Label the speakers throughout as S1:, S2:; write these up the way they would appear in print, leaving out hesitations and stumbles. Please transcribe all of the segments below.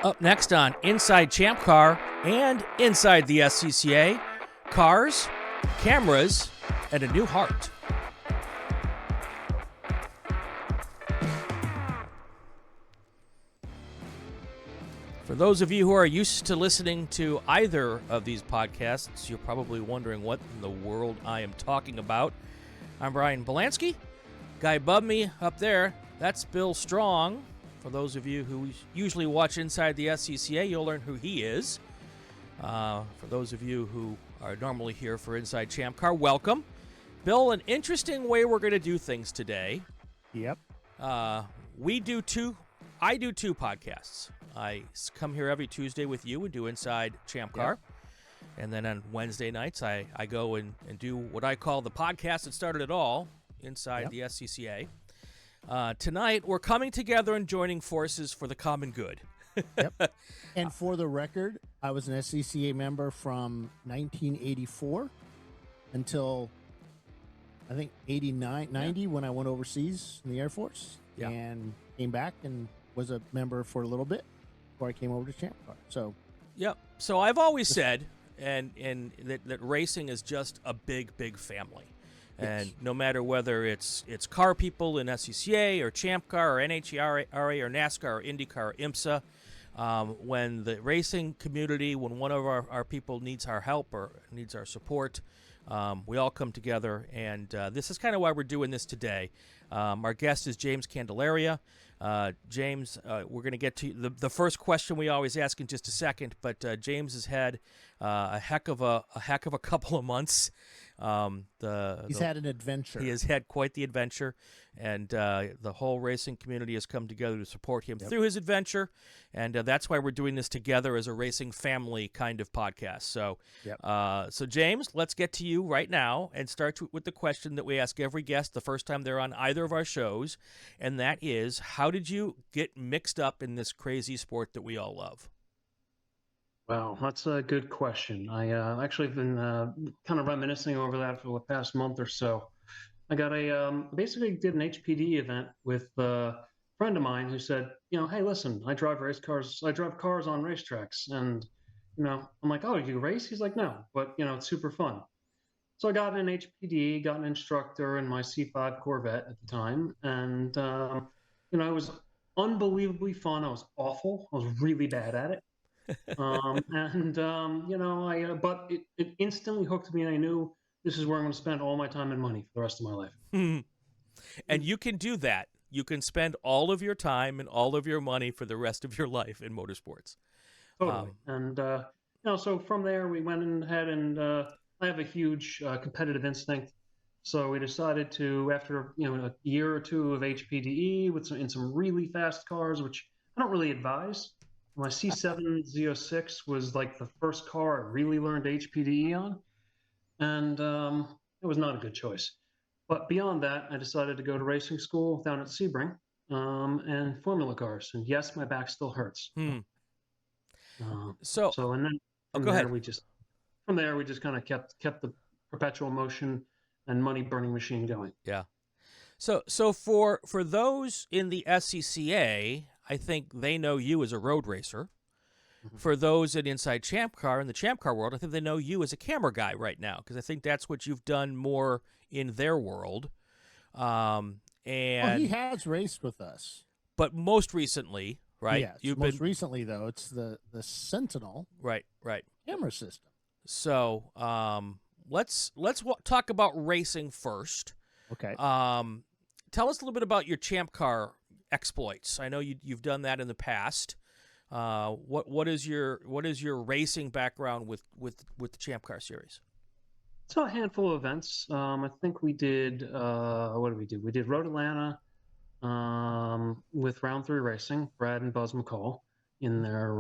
S1: Up next on Inside ChampCar and Inside the SCCA, cars, cameras, and a new heart. For those of you who are used to listening to either of these podcasts, you're probably wondering what in the world I am talking about. I'm Brian Bielanski. Guy above me up there, that's Bill Strong. For those of you who usually watch Inside the SCCA, you'll learn who he is. For those of you who are normally here for Inside ChampCar, welcome. Bill, an interesting way we're going to do things today.
S2: Yep.
S1: I do two podcasts. I come here every Tuesday with you and do Inside ChampCar.
S2: Yep.
S1: And then on Wednesday nights, I go and do what I call the podcast that started it all, Inside the SCCA. Tonight, we're coming together and joining forces for the common good.
S2: Yep. And for the record, I was an SCCA member from 1984 until, I think, 89, 90 when I went overseas in the Air Force.
S1: Yeah.
S2: And came back and was a member for a little bit before I came over to ChampCar. So,
S1: yep. So I've always said and that racing is just a big, big family. And no matter whether it's car people in SCCA or ChampCar or NHRA or NASCAR or IndyCar or IMSA, when the racing community, when one of our people needs our help or needs our support, we all come together. And this is kind of why we're doing this today. Our guest is James Candelaria. James, we're going to get to the first question we always ask in just a second, but James has had a heck of a couple of months.
S2: He's had an adventure.
S1: He has had quite the adventure, and the whole racing community has come together to support him through his adventure, and that's why we're doing this together as a racing family kind of podcast. So, so James, let's get to you right now and start with the question that we ask every guest the first time they're on either of our shows, and that is, how did you get mixed up in this crazy sport that we all love?
S3: Wow, that's a good question. I actually have been kind of reminiscing over that for the past month or so. I got basically did an HPD event with a friend of mine who said, hey, listen, I drive race cars. I drive cars on racetracks. And, I'm like, oh, you race? He's like, no, but, it's super fun. So I got an HPD, got an instructor in my C5 Corvette at the time. And, it was unbelievably fun. I was awful. I was really bad at it. But it instantly hooked me, and I knew this is where I'm going to spend all my time and money for the rest of my life.
S1: And you can do that. You can spend all of your time and all of your money for the rest of your life in motorsports.
S3: Totally. So from there we went ahead and I have a huge competitive instinct. So we decided to, after a year or two of HPDE in some really fast cars, which I don't really advise. My C7 Z06 was like the first car I really learned HPDE on, and it was not a good choice. But beyond that, I decided to go to racing school down at Sebring and Formula cars. And yes, my back still hurts. From there we just kind of kept the perpetual motion and money burning machine going.
S1: Yeah. So for those in the SCCA, I think they know you as a road racer. Mm-hmm. For those at Inside ChampCar in the ChampCar world, I think they know you as a camera guy right now, because I think that's what you've done more in their world. And
S2: he has raced with us,
S1: but most recently, right?
S2: Yes, recently though, it's the Sentinel
S1: right
S2: camera system.
S1: So let's talk about racing first.
S2: Okay.
S1: Tell us a little bit about your ChampCar exploits. I know you've done that in the past. What is your racing background with the ChampCar series?
S3: So a handful of events. I think we did. What did we do? We did Road Atlanta with Round 3 Racing. Brad and Buzz McCall in their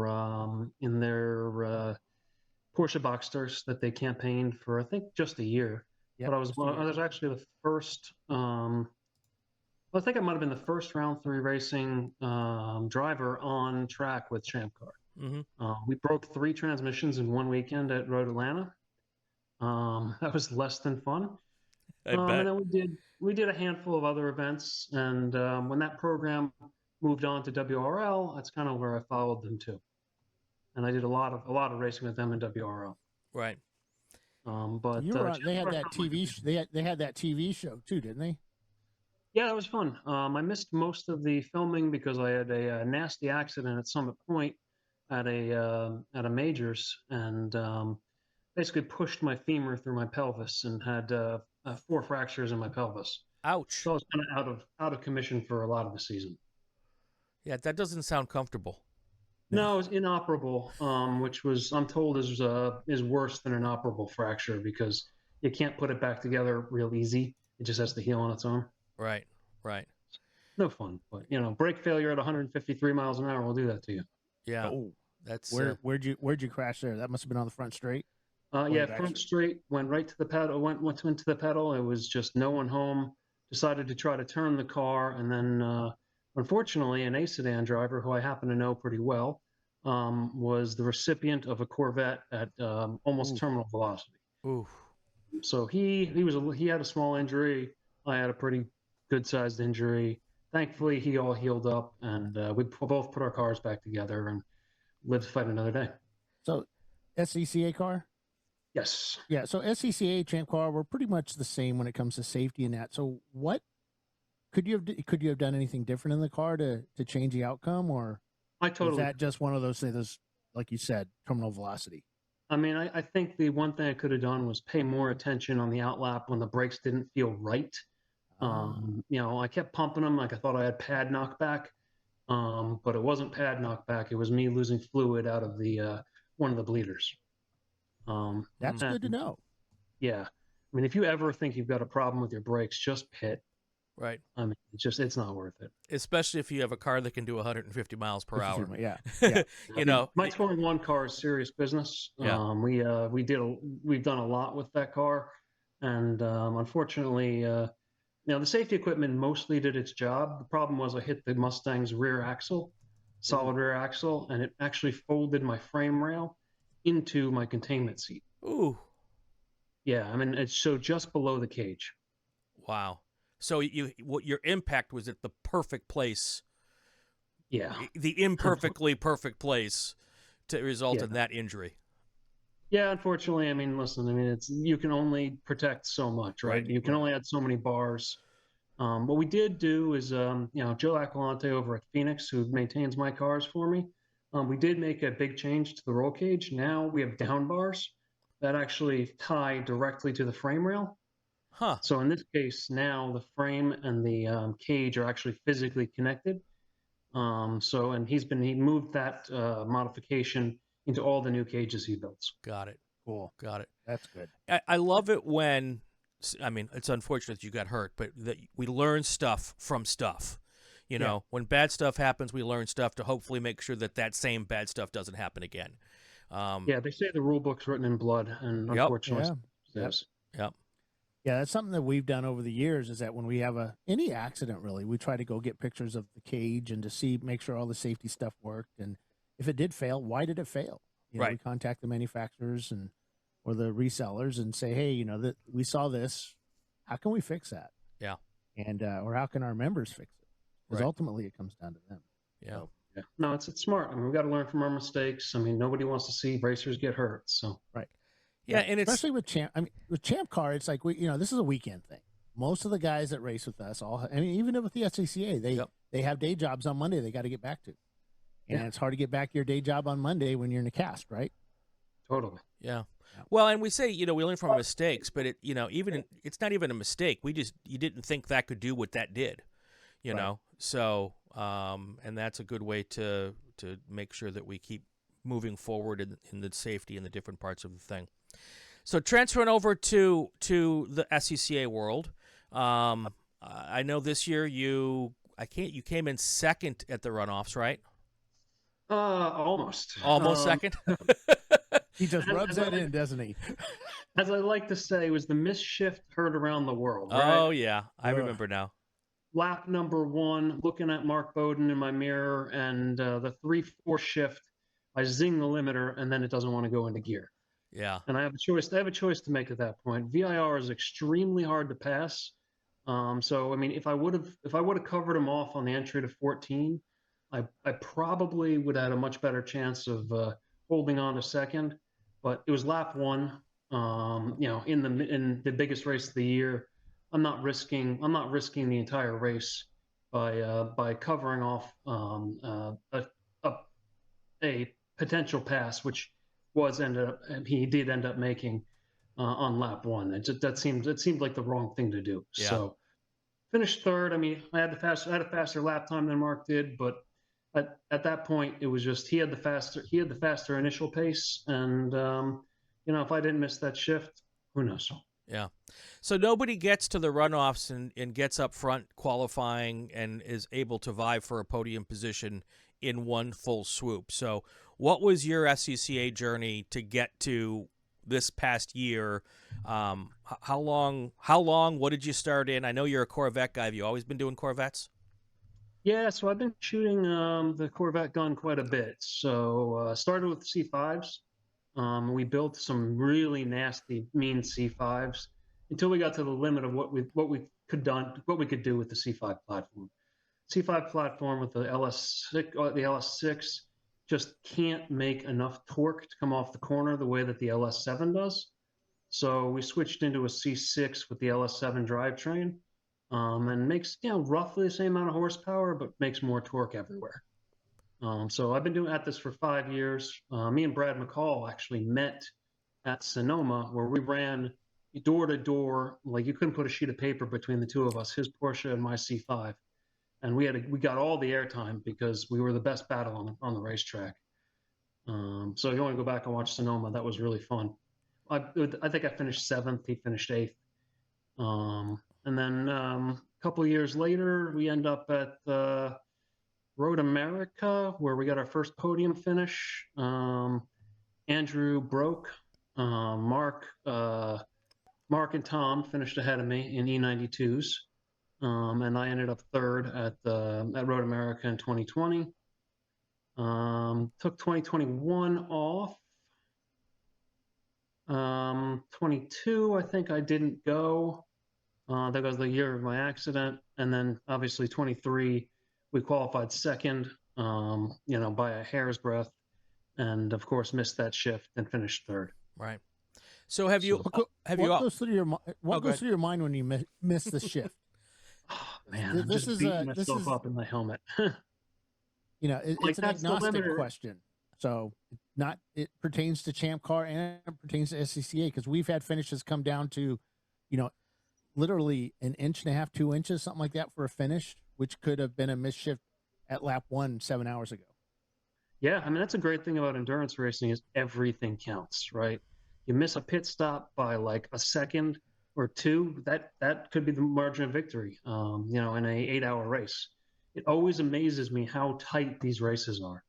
S3: Porsche Boxsters that they campaigned for, I think, just a year. Yep. But I was actually the first. I think I might have been the first Round 3 Racing driver on track with ChampCar. Mm-hmm. We broke 3 transmissions in one weekend at Road Atlanta. That was less than fun.
S1: I bet.
S3: And then we did a handful of other events, and when that program moved on to WRL, that's kind of where I followed them too. and I did a lot of racing with them in WRL.
S1: Right.
S3: But
S2: you were on, they had
S3: ChampCar
S2: that TV. They had that TV show too, didn't they?
S3: Yeah, it was fun. I missed most of the filming because I had a nasty accident at Summit Point at a majors, and basically pushed my femur through my pelvis and had 4 fractures in my pelvis.
S1: Ouch.
S3: So I was kind of out of commission for a lot of the season.
S1: Yeah, that doesn't sound comfortable.
S3: No, it was inoperable, which was, I'm told, is worse than an operable fracture because you can't put it back together real easy. It just has to heal on its own.
S1: Right. Right.
S3: No fun, but brake failure at 153 miles an hour will do that to you.
S1: Yeah.
S2: Oh,
S1: That's
S2: where'd you crash there? That must have been on the front straight.
S3: Yeah, front straight, went right to the pedal, went to the pedal. It was just no one home. Decided to try to turn the car, and then unfortunately, an A sedan driver who I happen to know pretty well was the recipient of a Corvette at almost terminal velocity.
S1: Ooh.
S3: So he had a small injury. I had a pretty good sized injury. Thankfully, he all healed up, and we both put our cars back together and lived to fight another day.
S2: So, SCCA car.
S3: Yes.
S2: Yeah. So SCCA, ChampCar, we're pretty much the same when it comes to safety and that. So, what could you have done anything different in the car to change the outcome, or was that just one of those things, like you said, terminal velocity?
S3: I mean, I think the one thing I could have done was pay more attention on the outlap when the brakes didn't feel right. I kept pumping them like I thought I had pad knockback, but it wasn't pad knockback. It was me losing fluid out of the one of the bleeders.
S2: That's good to know.
S3: Yeah. I mean, if you ever think you've got a problem with your brakes, just pit.
S1: Right.
S3: I mean, it's not worth it.
S1: Especially if you have a car that can do 150 miles per hour.
S2: Yeah.
S3: My 21 car is serious business.
S1: Yeah.
S3: We've done a lot with that car, and unfortunately, the safety equipment mostly did its job. The problem was I hit the Mustang's rear axle, solid rear axle, and it actually folded my frame rail into my containment seat.
S1: Ooh.
S3: Yeah, I mean, it's so just below the cage.
S1: Wow. So your impact was at the perfect place.
S3: Yeah.
S1: The imperfectly perfect place to result in that injury.
S3: Yeah, unfortunately, I mean, listen, I mean, you can only protect so much, right? You can only add so many bars. What we did do is, Joe Acalante over at Phoenix, who maintains my cars for me, we did make a big change to the roll cage. Now we have down bars that actually tie directly to the frame rail.
S1: Huh.
S3: So in this case, now the frame and the cage are actually physically connected. And he moved that modification into all the new cages he builds.
S1: Got it.
S2: Cool.
S1: Got it.
S2: That's good.
S1: I love it when, I mean, it's unfortunate that you got hurt, but that we learn stuff from stuff. When bad stuff happens, we learn stuff to hopefully make sure that same bad stuff doesn't happen again.
S3: They say the rule book's written in blood, and unfortunately, yes.
S1: Yep.
S2: Yeah, that's something that we've done over the years, is that when we have any accident, really, we try to go get pictures of the cage and to make sure all the safety stuff worked. And if it did fail, why did it fail? We contact the manufacturers or the resellers and say, hey, that we saw this. How can we fix that?
S1: Yeah.
S2: And or how can our members fix it? Because ultimately it comes down to them.
S1: Yeah.
S2: So,
S3: yeah. No, it's smart. I mean, we've got to learn from our mistakes. I mean, nobody wants to see racers get hurt. So
S2: right.
S1: Yeah, and
S2: especially with ChampCar, it's like this is a weekend thing. Most of the guys that race with us, even with the SCCA, they have day jobs on Monday they got to get back to, and it's hard to get back to your day job on Monday when you're in a cast, right?
S3: Totally.
S1: Yeah. Well, and we say we learn from our mistakes, but it's not even a mistake. You didn't think that could do what that did, know. So and that's a good way to make sure that we keep moving forward in the safety in the different parts of the thing. So transferring over to the SCCA world, I know this year you came in second at the runoffs, right?
S3: Almost
S1: second.
S2: He just rubs that in, doesn't he?
S3: As I like to say, it was the misshift heard around the world. Right?
S1: Oh yeah, I remember now.
S3: Lap number 1, looking at Mark Bowden in my mirror, and the 3-4 shift, I zing the limiter, and then it doesn't want to go into gear.
S1: Yeah.
S3: And I have a choice to make at that point. VIR is extremely hard to pass. So I mean, if I would have covered him off on the entry to 14, I probably would have had a much better chance of holding on to second, but it was lap one. In the biggest race of the year, I'm not risking the entire race by covering off a potential pass, which he did end up making on lap one. That seemed like the wrong thing to do.
S1: Yeah.
S3: So finished third. I mean, I had a faster lap time than Mark did, but at that point it was just he had the faster initial pace, and if I didn't miss that shift, who knows?
S1: Yeah. So nobody gets to the runoffs and gets up front qualifying and is able to vie for a podium position in one full swoop. So what was your SCCA journey to get to this past year? How long, what did you start in? I know you're a Corvette guy. Have you always been doing Corvettes?
S3: Yeah, so I've been shooting the Corvette gun quite a bit. So started with C5s. We built some really nasty, mean C5s until we got to the limit of what we could do with the C5 platform. C5 platform with the LS6 just can't make enough torque to come off the corner the way that the LS7 does. So we switched into a C6 with the LS7 drivetrain, and makes roughly the same amount of horsepower, but makes more torque everywhere. So I've been doing this for 5 years. Me and Brad McCall actually met at Sonoma, where we ran door to door. Like, you couldn't put a sheet of paper between the two of us, his Porsche and my C5. And we got all the airtime because we were the best battle on the racetrack. So if you want to go back and watch Sonoma, that was really fun. I think I finished 7th. He finished 8th. And then a couple of years later, we end up at Road America, where we got our first podium finish. Andrew broke. Mark and Tom finished ahead of me in E92s. And I ended up third at Road America in 2020. Took 2021 off. 22, I think I didn't go. That was the year of my accident. And then obviously 23, we qualified second, by a hair's breadth. And of course missed that shift and finished third.
S1: Right. So what goes
S2: through your mind when you miss the shift?
S3: Oh, man, I'm just beating myself up in my helmet.
S2: It's an agnostic question. So it pertains to ChampCar and it pertains to SCCA, because we've had finishes come down to, literally an inch and a half, 2 inches, something like that for a finish, which could have been a missed shift at lap 1 7 hours ago.
S3: Yeah, I mean, that's a great thing about endurance racing is everything counts, right? You miss a pit stop by like a second or two, that could be the margin of victory, in an 8-hour race. It always amazes me how tight these races are.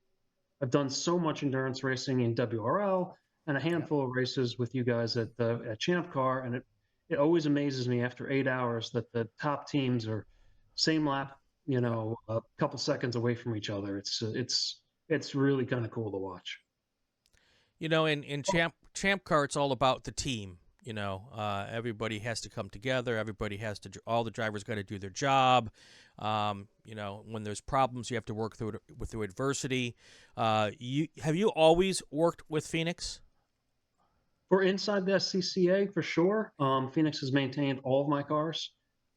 S3: I've done so much endurance racing in WRL and a handful of races with you guys at ChampCar, and it always amazes me after 8 hours that the top teams are same lap, a couple seconds away from each other. It's really kind of cool to watch.
S1: In ChampCar, it's all about the team. Everybody has to come together. All the drivers got to do their job. When there's problems, you have to work through adversity. Have you always worked with Phoenix?
S3: For Inside the SCCA, for sure. Phoenix has maintained all of my cars.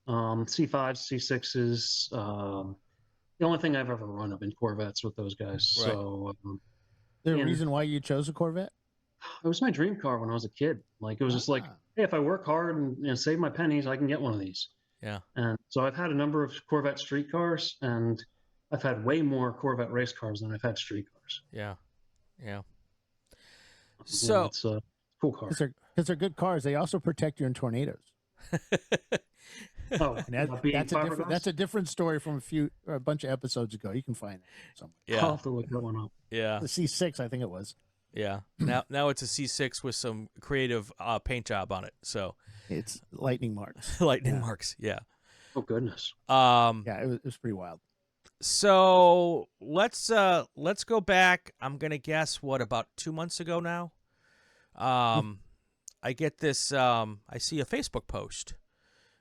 S3: C5s, C6s. The only thing I've ever run have been Corvettes with those guys. Right. So, is
S2: there a reason why you chose a Corvette?
S3: It was my dream car when I was a kid. Like, it was just like, hey, if I work hard and save my pennies, I can get one of these.
S1: Yeah. And
S3: so I've had a number of Corvette street cars, and I've had way more Corvette race cars than I've had street cars.
S1: Yeah. Yeah. So
S3: it's a cool car.
S2: Because they're good cars. They also protect you in tornadoes. That's a different story from a bunch of episodes ago. You can find it somewhere.
S3: Yeah. I'll have to look that one up.
S1: Yeah.
S2: The C6, I think it was.
S1: Yeah. Now it's a C6 with some creative paint job on it. So
S2: it's lightning marks.
S1: Marks. Yeah.
S3: Oh goodness.
S2: It was pretty wild.
S1: So let's go back. I'm gonna guess about 2 months ago now. I get this. I see a Facebook post,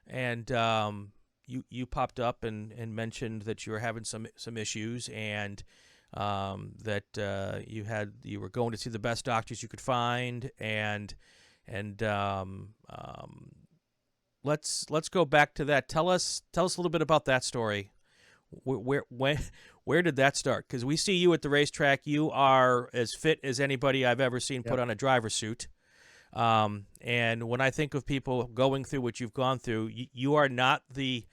S1: and you popped up and mentioned that you were having some issues, and that you were going to see the best doctors you could find, and let's go back to that. Tell us a little bit about that story. Where did that start? Because we see you at the racetrack. You are as fit as anybody I've ever seen put on a driver's suit. And when I think of people going through what you've gone through, you are not the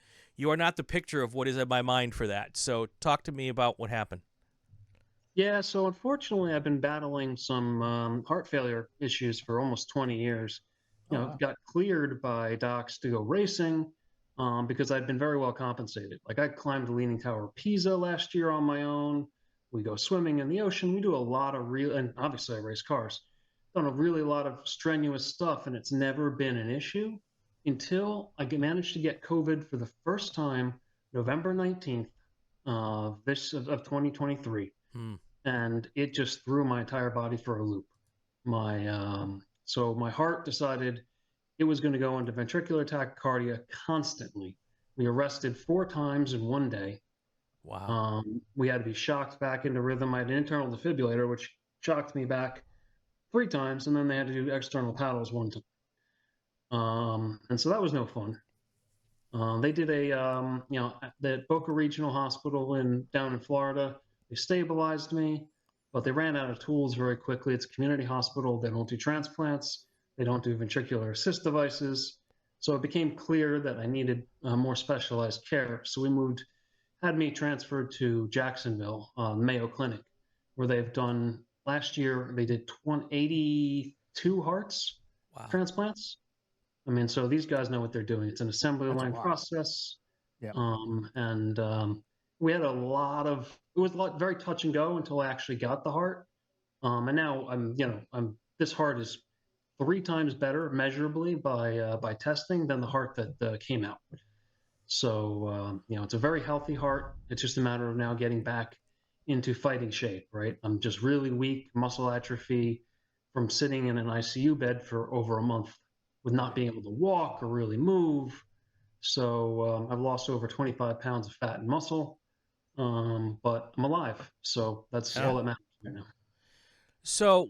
S1: picture of what is in my mind for that. So talk to me about what happened.
S3: Yeah, so unfortunately, I've been battling some heart failure issues for almost 20 years. Got cleared by docs to go racing because I'd been very well compensated. Like I climbed the Leaning Tower of Pisa last year on my own. We go swimming in the ocean. We do a lot of and obviously I race cars. Done a lot of strenuous stuff, and it's never been an issue until I managed to get COVID for the first time, November 19th of 2023. And it just threw my entire body for a loop. So my heart decided it was going to go into ventricular tachycardia constantly. We arrested 4 times in one day.
S1: Wow.
S3: We had to be shocked back into rhythm. I had an internal defibrillator, which shocked me back 3 times, and then they had to do external paddles 1 time. And so that was no fun. They did the Boca Regional Hospital down in Florida. They stabilized me, but they ran out of tools very quickly. It's a community hospital. They don't do transplants. They don't do ventricular assist devices. So it became clear that I needed more specialized care. So had me transferred to Jacksonville, Mayo Clinic, where last year they did 82 hearts transplants. I mean, so these guys know what they're doing. It's an assembly line process.
S2: Yeah.
S3: We had it was very touch and go until I actually got the heart. And now this heart is 3 times better measurably by testing than the heart that came out. So, it's a very healthy heart. It's just a matter of now getting back into fighting shape, right? I'm just really weak, muscle atrophy from sitting in an ICU bed for over a month with not being able to walk or really move. So I've lost over 25 pounds of fat and muscle, but I'm alive. So that's all that matters right now.
S1: So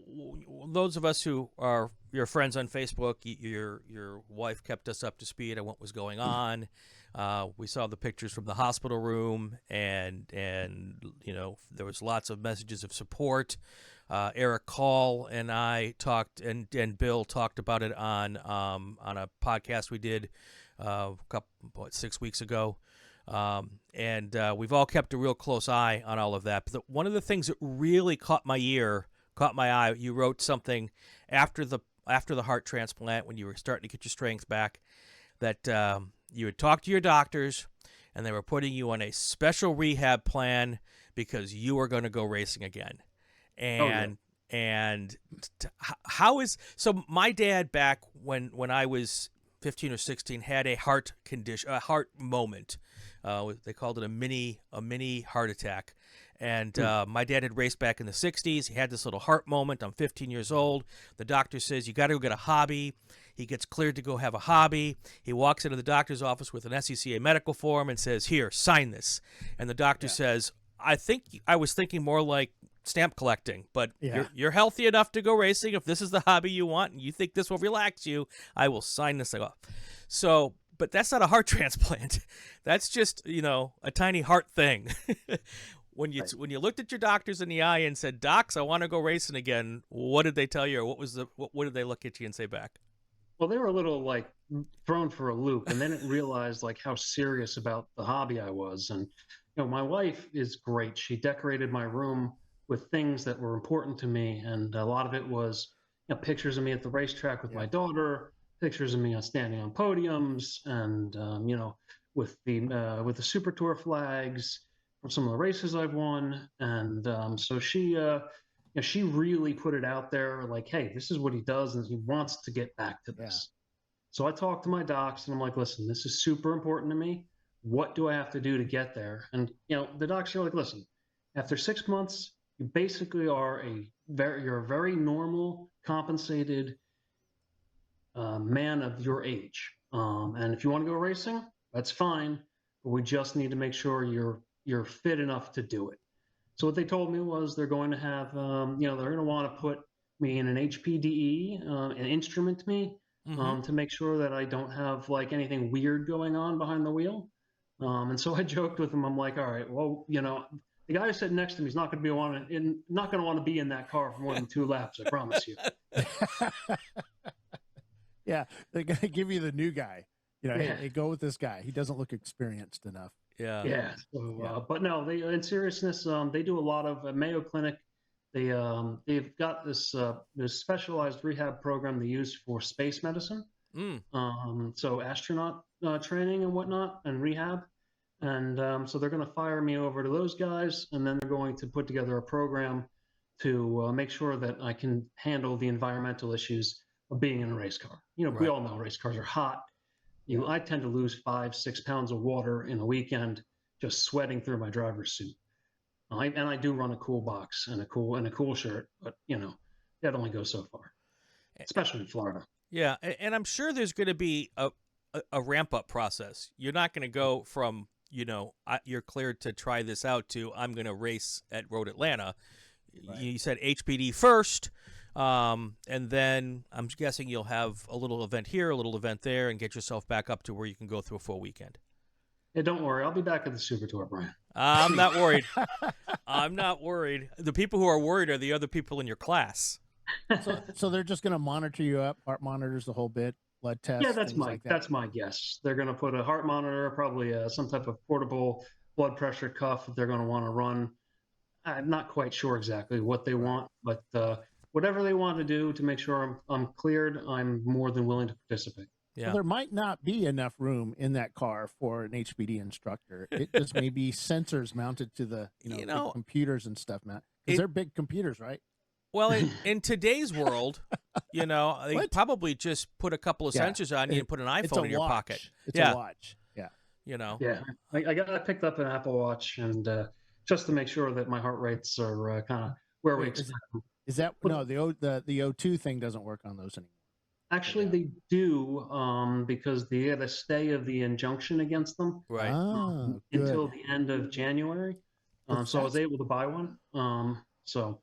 S1: those of us who are your friends on Facebook, your wife kept us up to speed on what was going on. We saw the pictures from the hospital room, and there was lots of messages of support. Eric Call and I talked, and Bill talked about it on a podcast we did 6 weeks ago. And we've all kept a real close eye on all of that. But one of the things that really caught my eye, you wrote something after the heart transplant when you were starting to get your strength back, that you had talked to your doctors and they were putting you on a special rehab plan because you were going to go racing again. And so my dad, back when I was 15 or 16, had a heart moment. They called it a mini heart attack. And my dad had raced back in the 60s. He had this little heart moment. I'm 15 years old. The doctor says, you got to go get a hobby. He gets cleared to go have a hobby. He walks into the doctor's office with an SCCA medical form and says, here, sign this. And the doctor says, I was thinking more like stamp collecting, but you're healthy enough to go racing. If this is the hobby you want and you think this will relax you, I will sign this off. So, but that's not a heart transplant. That's just, a tiny heart thing. When you looked at your doctors in the eye and said, "Docs, I want to go racing again," what did they tell you, or what did they look at you and say back?
S3: Well, they were a little thrown for a loop, and they didn't realize how serious about the hobby I was. And my wife is great. She decorated my room with things that were important to me, and a lot of it was pictures of me at the racetrack with my daughter, pictures of me standing on podiums, and with the Super Tour flags from some of the races I've won. And so she really put it out there hey, this is what he does, and he wants to get back to this. So I talked to my docs, and I'm like, listen, this is super important to me. What do I have to do to get there? And the docs are like, listen, after 6 months, you basically are you're a very normal, compensated man of your age. And if you want to go racing, that's fine. But we just need to make sure you're fit enough to do it. So what they told me was they're going to have, they're going to want to put me in an HPDE, and instrument me to make sure that I don't have like anything weird going on behind the wheel. And so I joked with him. I'm like, all right, well, the guy sitting next to me is not going to want to be in that car for more than 2 laps. I promise you.
S2: Yeah, they're going to give you the new guy. Hey, go with this guy. He doesn't look experienced enough.
S1: Yeah.
S3: Yeah. So, but no, they, in seriousness, they do a lot of Mayo Clinic. They've got this specialized rehab program they use for space medicine. So astronaut training and whatnot and rehab. And so they're going to fire me over to those guys, and then they're going to put together a program to make sure that I can handle the environmental issues of being in a race car. We all know race cars are hot. I tend to lose 5-6 pounds of water in a weekend just sweating through my driver's suit. And I do run a cool box and a cool shirt, but that only goes so far, especially in Florida.
S1: Yeah, and I'm sure there's going to be a ramp up process. You're not going to go from you're cleared to try this out to I'm going to race at Road Atlanta. Right. You said HPD first. And then I'm guessing you'll have a little event here, a little event there, and get yourself back up to where you can go through a full weekend.
S3: Yeah, don't worry. I'll be back at the Super Tour, Brian.
S1: I'm not worried. I'm not worried. The people who are worried are the other people in your class.
S2: So they're just going to monitor you up, heart monitors the whole bit, blood tests.
S3: Yeah, that's my guess. They're going to put a heart monitor, probably some type of portable blood pressure cuff that they're going to want to run. I'm not quite sure exactly what they want, but whatever they want to do to make sure I'm cleared, I'm more than willing to participate.
S2: Yeah. Well, there might not be enough room in that car for an HPD instructor. It just may be sensors mounted to the computers and stuff, Matt. Because they're big computers, right?
S1: Well, in today's world, they probably just put a couple of sensors on you and put an iPhone in your pocket.
S2: It's a watch. Yeah.
S3: Yeah. I picked up an Apple Watch and just to make sure that my heart rates are kind of where we expect them.
S2: Is that no? The O2 thing doesn't work on those anymore.
S3: Actually, they do because they had a stay of the injunction against them until the end of January. So I was able to buy one. So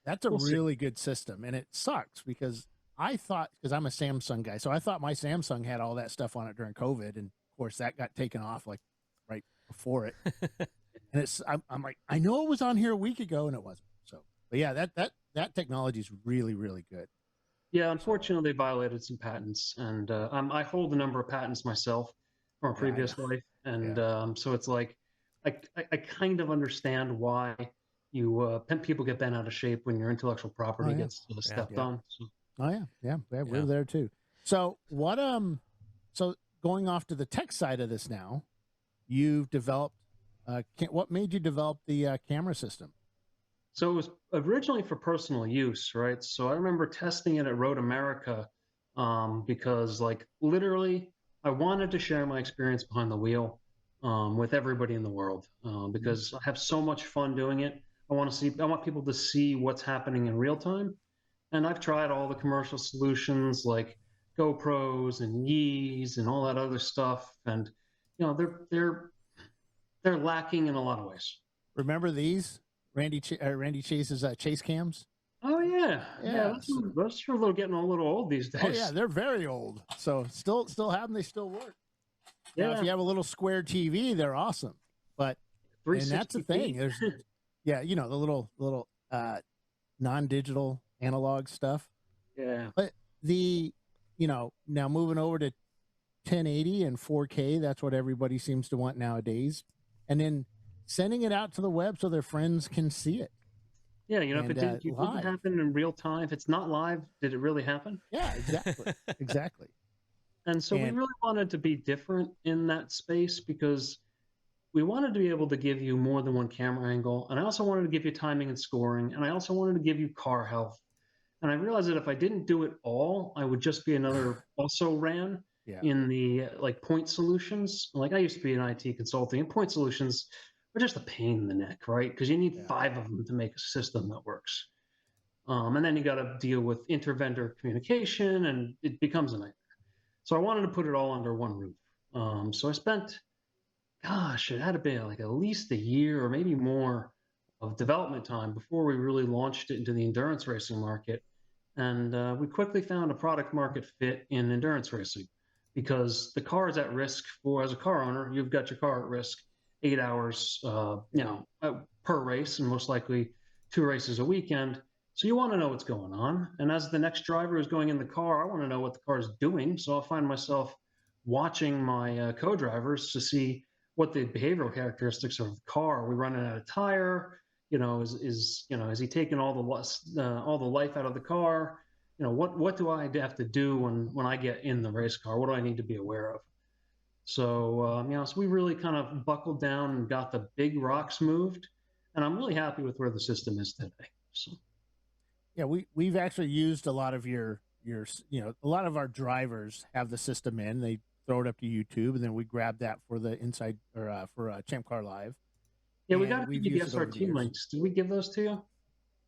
S2: that's a really good system, and it sucks because I'm a Samsung guy, so I thought my Samsung had all that stuff on it during COVID, and of course that got taken off like right before it. And I'm like, I know it was on here a week ago, and it wasn't. So, but yeah, that technology is really, really good.
S3: Yeah, unfortunately, they violated some patents, and I hold a number of patents myself from a previous life, and so it's like I kind of understand why people get bent out of shape when your intellectual property gets stepped on. So.
S2: Oh yeah, we're there too. So what? So going off to the tech side of this now, you've developed. What made you develop the camera system?
S3: So it was originally for personal use, right? So I remember testing it at Road America because, like, literally, I wanted to share my experience behind the wheel with everybody in the world because I have so much fun doing it. I want people to see what's happening in real time. And I've tried all the commercial solutions like GoPros and Yees and all that other stuff, and they're lacking in a lot of ways.
S2: Remember these? Randy Chase's Chase cams.
S3: Oh yeah. Those are getting a little old these days.
S2: Oh yeah, they're very old. So still have them. They still work. Yeah. Now, if you have a little square TV, they're awesome. But and that's the thing. There's the little non-digital analog stuff.
S3: Yeah.
S2: But now moving over to 1080 and 4K, that's what everybody seems to want nowadays. And then sending it out to the web so their friends can see it.
S3: Yeah, if it didn't happen in real time, if it's not live, did it really happen?
S2: Yeah, exactly.
S3: And so we really wanted to be different in that space because we wanted to be able to give you more than one camera angle. And I also wanted to give you timing and scoring. And I also wanted to give you car health. And I realized that if I didn't do it all, I would just be another also ran in the point solutions. Like I used to be in IT consulting, and point solutions are just a pain in the neck, right? Because you need 5 of them to make a system that works. And then you got to deal with inter-vendor communication, and it becomes a nightmare. So I wanted to put it all under one roof. So I spent, it had to be like at least a year or maybe more development time before we really launched it into the endurance racing market. And we quickly found a product market fit in endurance racing, because the car is at risk as a car owner, you've got your car at risk 8 hours, per race, and most likely 2 races a weekend. So you want to know what's going on. And as the next driver is going in the car, I want to know what the car is doing. So I'll find myself watching my co-drivers to see what the behavioral characteristics of the car. Are we running out of tire? Is he taking all the life out of the car? What do I have to do when I get in the race car? What do I need to be aware of? So so we really kind of buckled down and got the big rocks moved, and I'm really happy with where the system is today. So
S2: yeah, we've actually used a lot of a lot of our drivers have the system in. They throw it up to YouTube, and then we grab that for the Inside for ChampCar Live.
S3: Yeah, we got the SRT links. Did we give those to you?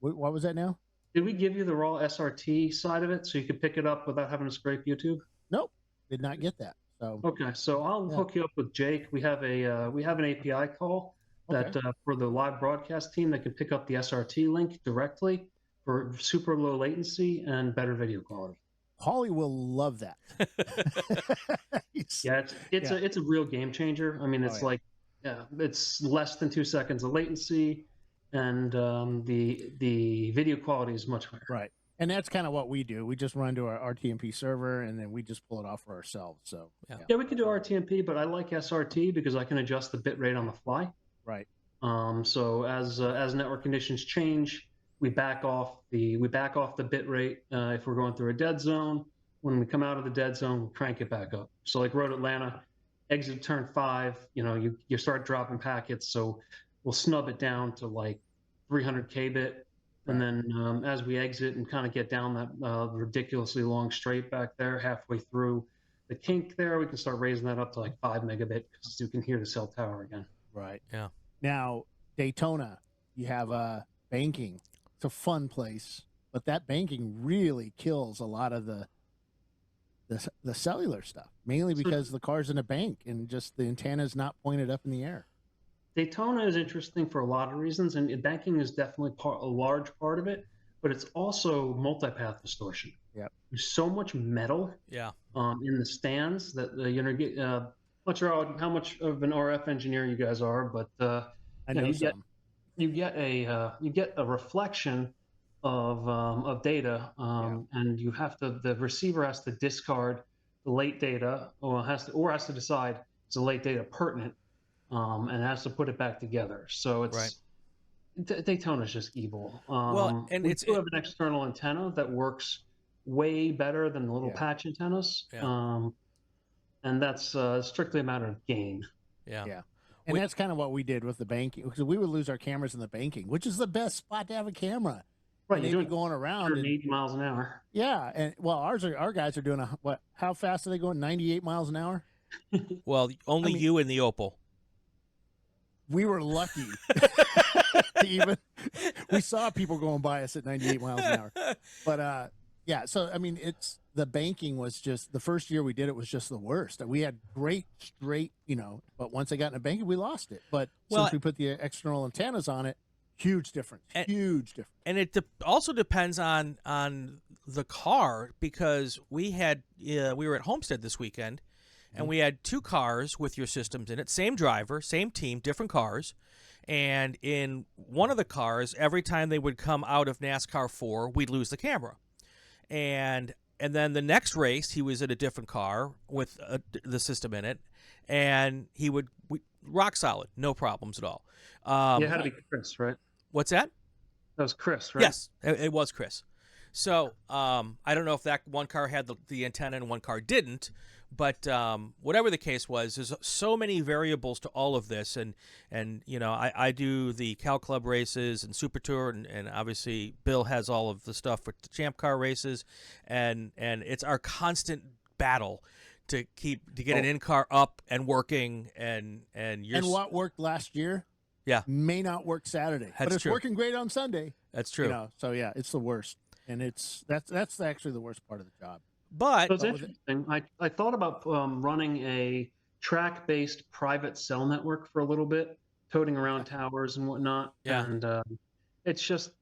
S2: What was that now?
S3: Did we give you the raw SRT side of it so you could pick it up without having to scrape YouTube?
S2: Nope, did not get that. So
S3: okay, so I'll hook you up with Jake. We have an API call that for the live broadcast team that can pick up the SRT link directly for super low latency and better video quality.
S2: Holly will love that.
S3: Yeah, it's a real game changer. I mean, it's it's less than 2 seconds of latency, and the video quality is much higher.
S2: Right, and that's kind of what we do. We just run to our RTMP server, and then we just pull it off for ourselves. So
S3: yeah, we can do RTMP, but I like SRT because I can adjust the bit rate on the fly.
S2: Right.
S3: So as network conditions change, we back off the bit rate if we're going through a dead zone. When we come out of the dead zone, we crank it back up. So like Road Atlanta, exit turn 5, you start dropping packets, so we'll snub it down to like 300 kbit, and then as we exit and kind of get down that ridiculously long straight back there, halfway through the kink there, we can start raising that up to like 5 megabit because you can hear the cell tower again.
S2: Right.
S1: Yeah.
S2: Now Daytona, you have banking. It's a fun place, but that banking really kills a lot of the cellular stuff, mainly because the car's in a bank and just the antenna is not pointed up in the air.
S3: Daytona is interesting for a lot of reasons, and banking is definitely a large part of it, but it's also multipath distortion.
S2: Yep.
S3: There's so much metal in the stands that I'm not sure how much of an RF engineer you guys are, but
S2: I know
S3: you get a reflection of data, and the receiver has to discard the late data, or has to decide is the late data pertinent, and has to put it back together. So it's Daytona is just evil.
S1: And
S3: we do have an external antenna that works way better than the little patch antennas, and that's strictly a matter of gain.
S2: Yeah. And that's kind of what we did with the banking, because we would lose our cameras in the banking, which is the best spot to have a camera.
S3: Right,
S2: you're going around
S3: 80 miles an hour.
S2: Yeah, and well, our guys are doing how fast are they going? 98 miles an hour.
S1: Well, you and the Opal.
S2: We were lucky. We saw people going by us at 98 miles an hour. But so I mean, the banking was just, the first year we did it was just the worst. We had great straight, but once I got in the banking, we lost it. But since we put the external antennas on it, huge difference. Huge difference.
S1: And it also depends on the car, because we were at Homestead this weekend, and we had 2 cars with your systems in it, same driver, same team, different cars. And in one of the cars, every time they would come out of NASCAR 4, we'd lose the camera. And then the next race, he was in a different car with the system in it, and he would rock solid, no problems at all.
S3: It had to be Chris, right?
S1: What's that?
S3: That was Chris, right?
S1: Yes, it was Chris. So I don't know if that one car had the antenna and one car didn't, but whatever the case was, there's so many variables to all of this, and I do the Cal Club races and Super Tour, and obviously Bill has all of the stuff for the ChampCar races, and it's our constant battle to get an in-car up and working, and
S2: what worked last year may not work Saturday. But it's working great on Sunday.
S1: That's true.
S2: So yeah, it's the worst. And that's actually the worst part of the job.
S1: But
S3: so it's interesting. I thought about running a track-based private cell network for a little bit, toting around towers and whatnot.
S1: Yeah.
S3: And it's just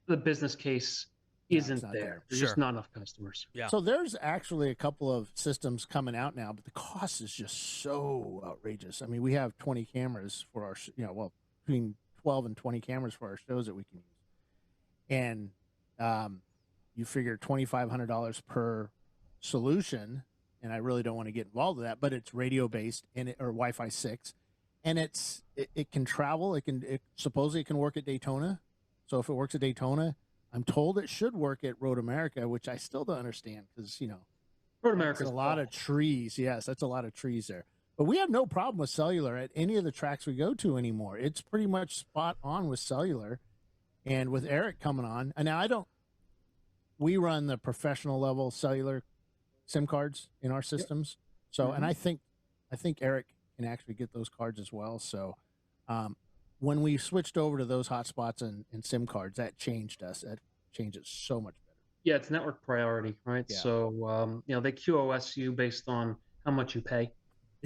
S3: the business case
S2: it's
S3: isn't
S2: not
S3: there. There's
S1: Sure.
S3: just not enough customers.
S1: Yeah.
S2: So there's actually a couple of systems coming out now, but the cost is just so outrageous. I mean, we have 20 cameras for our, between 12 and 20 cameras for our shows that we can use. And you figure $2,500 per solution, and I really don't want to get involved with that, but it's radio based or Wi-Fi 6, and it can travel. It supposedly it can work at Daytona. So if it works at Daytona, I'm told it should work at Road America, which I still don't understand because,
S3: Road America's
S2: a lot of trees. Yes, that's a lot of trees there. But we have no problem with cellular at any of the tracks we go to anymore. It's pretty much spot on with cellular. And with Eric coming on, and now we run the professional level cellular SIM cards in our systems. So, and I think Eric can actually get those cards as well. So, when we switched over to those hotspots and SIM cards, that changed us. That changed it so much better.
S3: Yeah, it's network priority, right?
S2: Yeah.
S3: So, they QoS you based on how much you pay.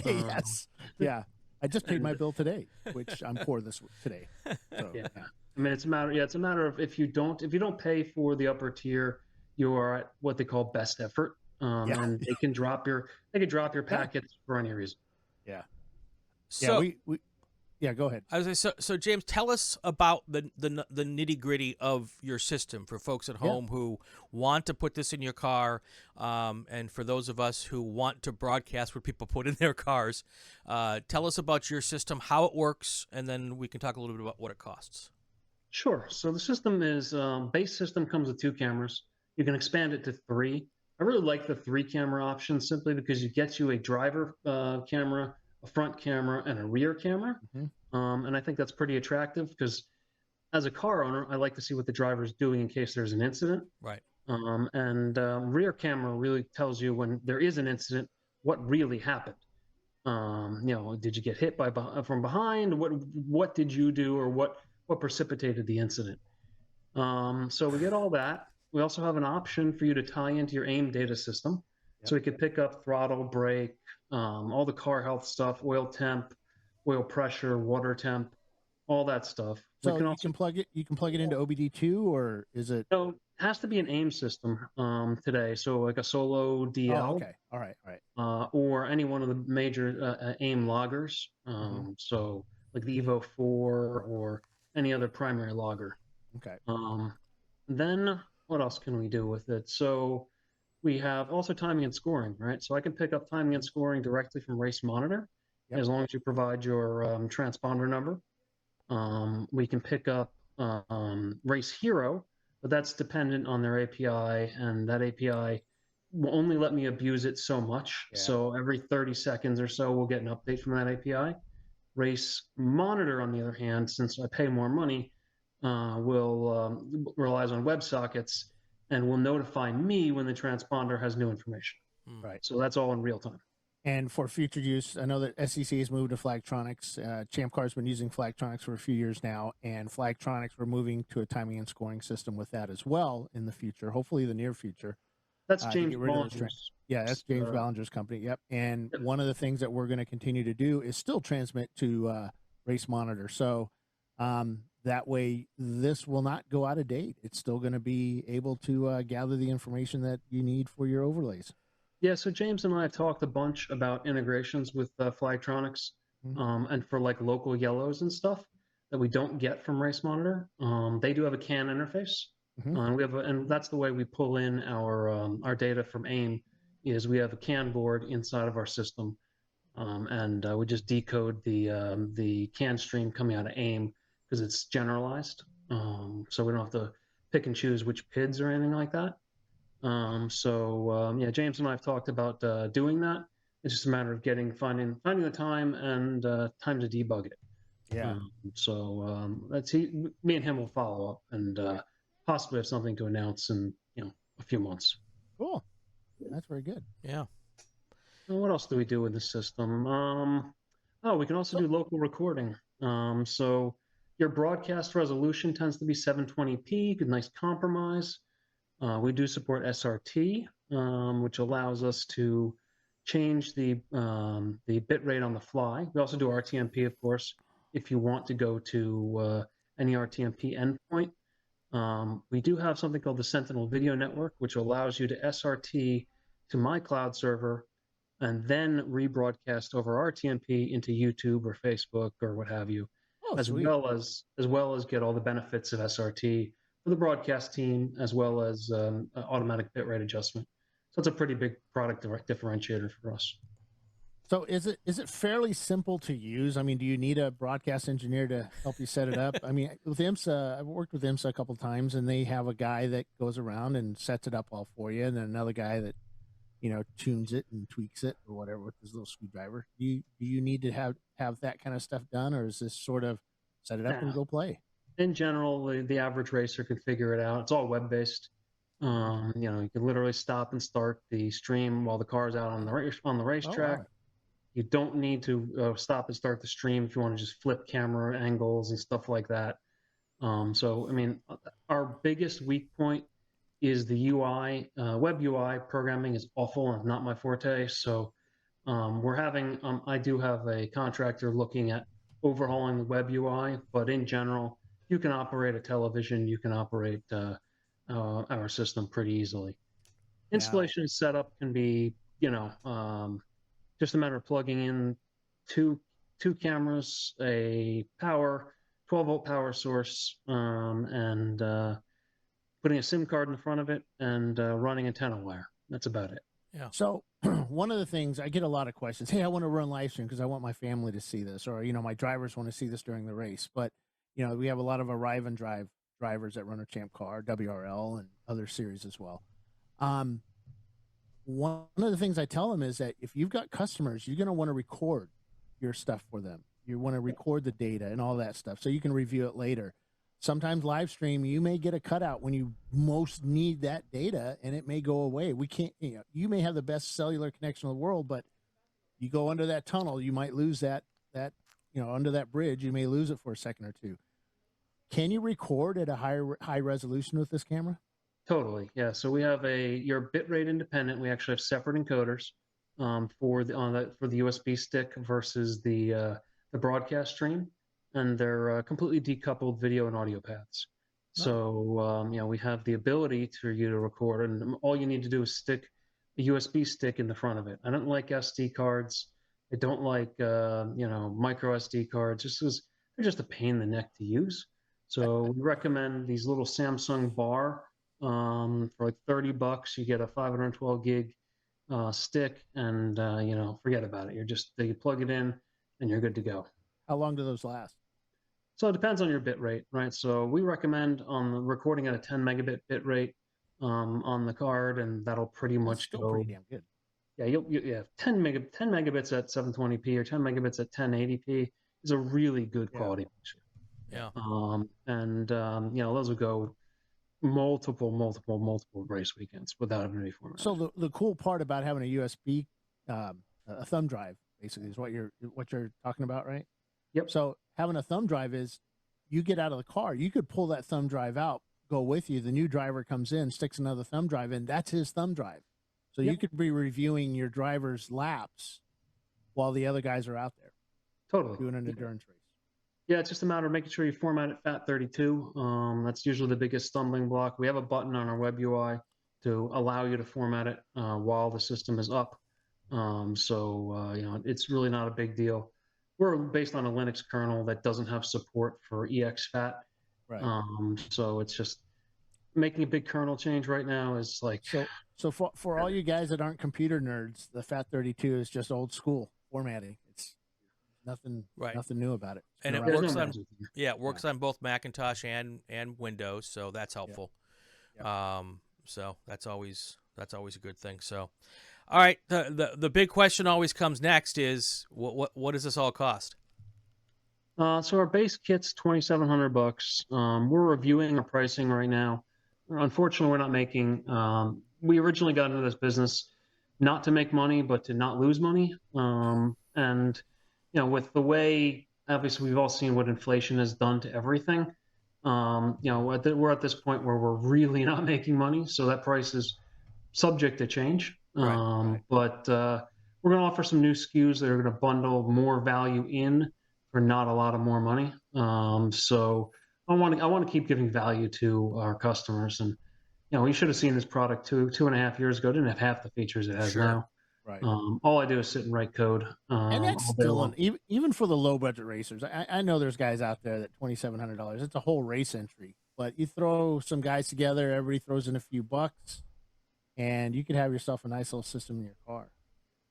S2: Yes. Yeah. I just paid my bill today, which I'm poor today. So,
S3: yeah. I mean, it's a matter of if you don't pay for the upper tier, you are at what they call best effort. And they can drop your packets for any reason.
S2: Yeah.
S1: So
S2: go ahead.
S1: I was gonna say, so James, tell us about the nitty gritty of your system for folks at home who want to put this in your car, and for those of us who want to broadcast what people put in their cars. Tell us about your system, how it works, and then we can talk a little bit about what it costs.
S3: Sure. So the system is base system comes with 2 cameras. You can expand it to 3. I really like the 3 camera option simply because it gets you a driver camera, a front camera, and a rear camera.
S2: Mm-hmm.
S3: And I think that's pretty attractive because as a car owner, I like to see what the driver is doing in case there's an incident.
S1: Right.
S3: Rear camera really tells you when there is an incident, what really happened. Did you get hit from behind? What did you do, or what precipitated the incident? So we get all that. We also have an option for you to tie into your AIM data system. Yep. So we could pick up throttle, brake, all the car health stuff, oil temp, oil pressure, water temp, all that stuff.
S2: So you can plug it into OBD2, or is it?
S3: No, it has to be an AIM system today. So like a Solo DL.
S2: Oh, okay. All right.
S3: Or any one of the major AIM loggers. So like the Evo 4 or any other primary logger.
S2: Okay.
S3: Then what else can we do with it? So we have also timing and scoring, right? So I can pick up timing and scoring directly from Race Monitor, as long as you provide your transponder number. We can pick up Race Hero, but that's dependent on their API, and that API will only let me abuse it so much. Yeah. So every 30 seconds or so, we'll get an update from that API. Race Monitor, on the other hand, since I pay more money, relies on WebSockets and will notify me when the transponder has new information.
S2: Right.
S3: So that's all in real time.
S2: And for future use, I know that SCCA has moved to Flagtronics. ChampCar has been using Flagtronics for a few years now, and Flagtronics, we're moving to a timing and scoring system with that as well in the future, hopefully the near future.
S3: That's James Ballinger's.
S2: Yeah, that's James Ballinger's company. Yep. And one of the things that we're going to continue to do is still transmit to Race Monitor. So that way, this will not go out of date. It's still going to be able to gather the information that you need for your overlays.
S3: Yeah, so James and I have talked a bunch about integrations with Flagtronics, and for like local yellows and stuff that we don't get from Race Monitor. They do have a CAN interface. And that's the way we pull in our data from AIM. Is we have a CAN board inside of our system, and we just decode the CAN stream coming out of AIM because it's generalized. So we don't have to pick and choose which PIDs or anything like that. James and I have talked about doing that. It's just a matter of finding the time and time to debug it.
S2: Yeah.
S3: Me and him will follow up and possibly have something to announce in a few months.
S2: Cool. That's very good.
S1: Yeah.
S3: And what else do we do with the system? We can also do local recording. So your broadcast resolution tends to be 720p, good, nice compromise. We do support SRT, which allows us to change the bit rate on the fly. We also do RTMP, of course. if you want to go to any RTMP endpoint. We do have something called the Sentinel Video Network, which allows you to SRT to my cloud server and then rebroadcast over RTMP into YouTube or Facebook or what have you, as well as get all the benefits of SRT for the broadcast team, as well as automatic bitrate adjustment. So it's a pretty big product differentiator for us.
S2: So is it fairly simple to use? I mean, do you need a broadcast engineer to help you set it up? I mean, with IMSA, I've worked with IMSA a couple of times, and they have a guy that goes around and sets it up all for you, and then another guy that, tunes it and tweaks it or whatever with his little screwdriver. Do you need to have that kind of stuff done, or is this sort of set it up and go play?
S3: In general, the average racer can figure it out. It's all web-based. You can literally stop and start the stream while the car's out on the racetrack.
S2: Oh, wow.
S3: You don't need to stop and start the stream if you want to just flip camera angles and stuff like that. So, I mean, our biggest weak point is the UI. Web UI programming is awful and not my forte. So I do have a contractor looking at overhauling the web UI, but in general, you can operate a television, you can operate our system pretty easily. Installation and setup can be, just a matter of plugging in two cameras, a 12-volt power source, and putting a SIM card in front of it and running antenna wire. That's about it.
S1: Yeah.
S2: So one of the things I get a lot of questions, hey, I want to run live stream because I want my family to see this, or, my drivers want to see this during the race. But, we have a lot of Arrive and Drive drivers that run a ChampCar, WRL, and other series as well. One of the things I tell them is that if you've got customers, you're going to want to record your stuff for them. You want to record the data and all that stuff so you can review it later. Sometimes live stream, you may get a cutout when you most need that data, and it may go away. We can't, you may have the best cellular connection in the world, but you go under that tunnel, you might lose that under that bridge, you may lose it for a second or two. Can you record at a high resolution with this camera?
S3: Totally, yeah. So we have you're bitrate independent. We actually have separate encoders for the USB stick versus the broadcast stream, and they're completely decoupled video and audio paths. So we have the ability for you to record, and all you need to do is stick a USB stick in the front of it. I don't like SD cards. I don't like micro SD cards. They're just a pain in the neck to use. So we recommend these little Samsung bar. For like $30, you get a 512 gig stick, and forget about it. You plug it in, and you're good to go.
S2: How long do those last?
S3: So it depends on your bit rate, right? So we recommend on the recording at a 10 megabit bit rate on the card, and that'll pretty much go.
S2: Pretty damn good.
S3: Yeah, you 10 megabits at 720p or 10 megabits at 1080p is a really good quality picture.
S1: Yeah.
S3: Those will go multiple race weekends without having to be formatted.
S2: So the cool part about having a USB, a thumb drive, basically, is what you're talking about, right?
S3: Yep.
S2: So having a thumb drive is, you get out of the car, you could pull that thumb drive out, go with you. The new driver comes in, sticks another thumb drive in. That's his thumb drive. So you could be reviewing your driver's laps while the other guys are out there.
S3: Totally.
S2: Doing an endurance race.
S3: Yeah, it's just a matter of making sure you format it FAT32. That's usually the biggest stumbling block. We have a button on our web UI to allow you to format it while the system is up. It's really not a big deal. We're based on a Linux kernel that doesn't have support for exFAT.
S2: Right.
S3: So it's just making a big kernel change right now is like...
S2: So for all you guys that aren't computer nerds, the FAT32 is just old school formatting. It's nothing new about it.
S1: And it works on both Macintosh and Windows, so that's helpful.
S2: Yeah.
S1: So that's always a good thing. So, all right, the big question always comes next is what does this all cost?
S3: So our base kit's $2,700. We're reviewing our pricing right now. Unfortunately, we're not making. We originally got into this business not to make money, but to not lose money. With the way, obviously, we've all seen what inflation has done to everything. We're at this point where we're really not making money, so that price is subject to change. But we're going to offer some new SKUs that are going to bundle more value in for not a lot of more money. So I want to keep giving value to our customers. And you should have seen this product 2.5 years ago. It didn't have half the features it has now.
S2: Right.
S3: All I do is sit and write code.
S2: And that's still even for the low budget racers. I know there's guys out there that $2,700. It's a whole race entry, but you throw some guys together, everybody throws in a few bucks, and you could have yourself a nice little system in your car.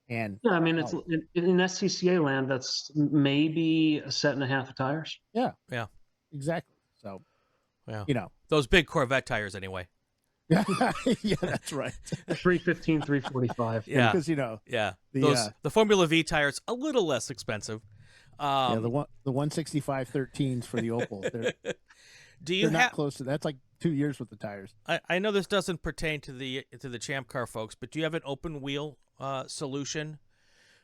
S2: And
S3: yeah, I mean, it's in SCCA land. That's maybe a set and a half of tires.
S2: Yeah, exactly. So,
S1: those big Corvette tires, anyway.
S2: Yeah, that's right.
S3: 315, 345.
S1: Yeah,
S2: because
S1: the Formula V tires a little less expensive.
S2: The 165-13s for the Opel. They're not close to that's like 2 years with the tires.
S1: I know this doesn't pertain to the ChampCar folks, but do you have an open wheel solution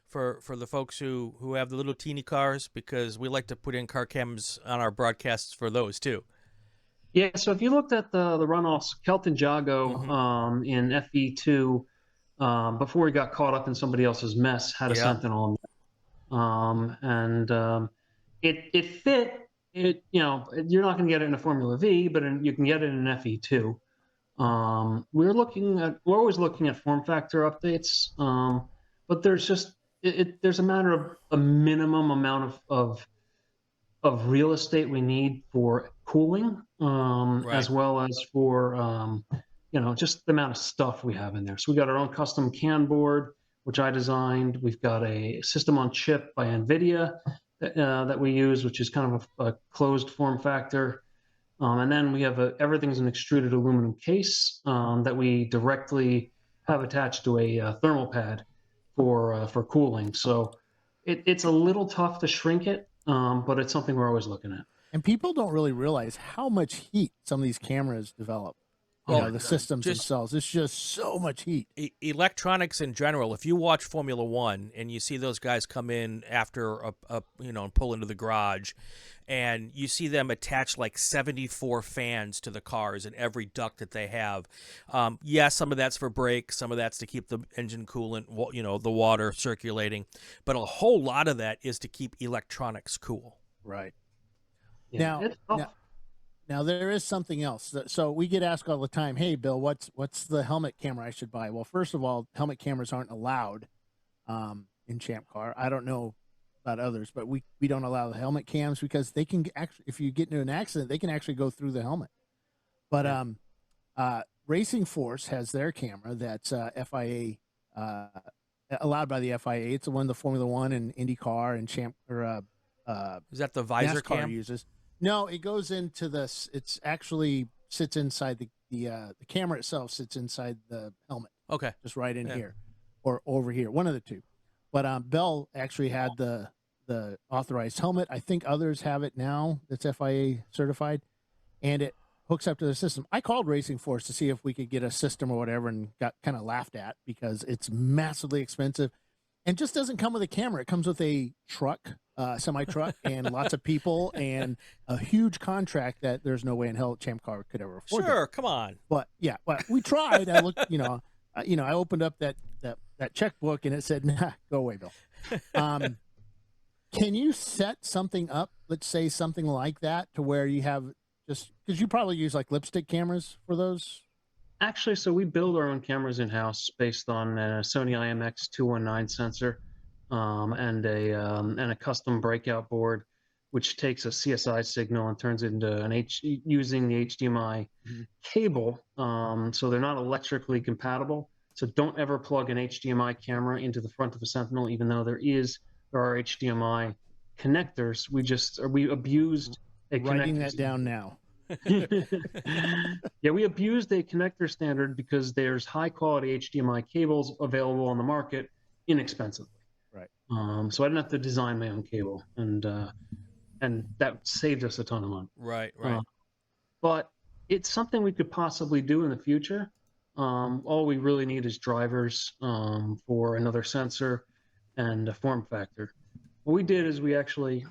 S1: for the folks who have the little teeny cars? Because we like to put in car cams on our broadcasts for those too.
S3: Yeah, so if you looked at the runoffs, Kelton Jago in FE2, before he got caught up in somebody else's mess, had a Sentinel on and it fit. You're not going to get it in a Formula V, but you can get it in an FE2. We're always looking at form factor updates, but there's just there's a matter of a minimum amount of real estate we need for cooling, as well as for just the amount of stuff we have in there. So we got our own custom CAN board, which I designed. We've got a system on chip by NVIDIA that we use, which is kind of a closed form factor. And then we have everything's an extruded aluminum case that we directly have attached to a thermal pad for cooling. So it's a little tough to shrink it, but it's something we're always looking at.
S2: And people don't really realize how much heat some of these cameras develop. The systems themselves. It's just so much heat.
S1: Electronics in general. If you watch Formula One and you see those guys come in after and pull into the garage, and you see them attach like 74 fans to the cars in every duct that they have. Some of that's for brakes, some of that's to keep the engine coolant, the water circulating, but a whole lot of that is to keep electronics cool.
S2: Right.
S3: Yeah,
S2: Now there is something else. So we get asked all the time, "Hey, Bill, what's the helmet camera I should buy?" Well, first of all, helmet cameras aren't allowed in ChampCar. I don't know about others, but we don't allow the helmet cams because they can actually, if you get into an accident, they can actually go through the helmet. But Racing Force has their camera that's FIA allowed by the FIA. It's the one the Formula One and IndyCar and
S1: is that the visor
S2: NASCAR
S1: cam?
S2: uses. No, it goes into this. It's actually sits inside the camera itself sits inside the helmet.
S1: Okay,
S2: just right in here or over here, one of the two. But Bell actually had the authorized helmet. I think others have it now. That's FIA certified, and it hooks up to the system. I called Racing Force to see if we could get a system or whatever, and got kind of laughed at because it's massively expensive, and just doesn't come with a camera. It comes with a truck. Semi-truck and lots of people and a huge contract that there's no way in hell ChampCar could ever afford.
S1: Sure, come on.
S2: But we tried. I looked, I opened up that checkbook and it said, "Nah, go away, Bill." Can you set something up? Let's say something like that to where you have just because you probably use like lipstick cameras for those.
S3: Actually, so we build our own cameras in-house based on a Sony IMX 219 sensor. And a custom breakout board, which takes a CSI signal and turns it into using the HDMI cable. So they're not electrically compatible. So don't ever plug an HDMI camera into the front of a Sentinel, even though there are HDMI connectors. We abused a connector.
S2: Writing that down now.
S3: Yeah, we abused a connector standard because there's high quality HDMI cables available on the market inexpensively.
S2: Right.
S3: So I didn't have to design my own cable, and that saved us a ton of money.
S1: Right.
S3: But it's something we could possibly do in the future. All we really need is drivers for another sensor and a form factor. What we did is we actually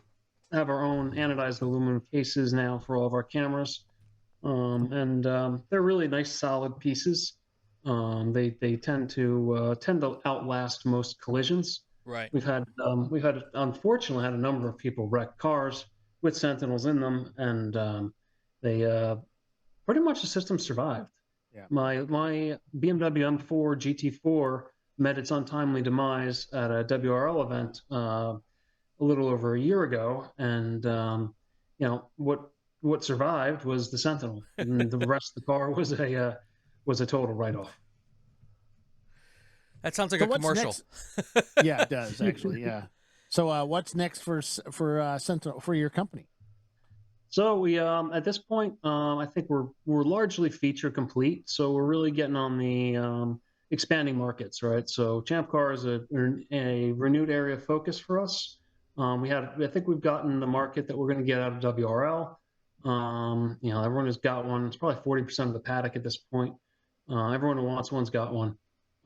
S3: have our own anodized aluminum cases now for all of our cameras, and they're really nice, solid pieces. They tend to outlast most collisions.
S1: Right.
S3: We've had unfortunately had a number of people wreck cars with Sentinels in them, and they pretty much the system survived.
S2: Yeah.
S3: My BMW M4 GT4 met its untimely demise at a WRL event a little over a year ago, and what survived was the Sentinel, and the rest of the car was a total write-off.
S1: That sounds like a commercial.
S2: Yeah, it does actually. Yeah. So what's next for Sentinel, for your company?
S3: So we at this point, I think we're largely feature complete. So we're really getting on the expanding markets, right? So ChampCar is a renewed area of focus for us. I think we've gotten the market that we're going to get out of WRL. Everyone has got one. It's probably 40% of the paddock at this point. Everyone who wants one's got one.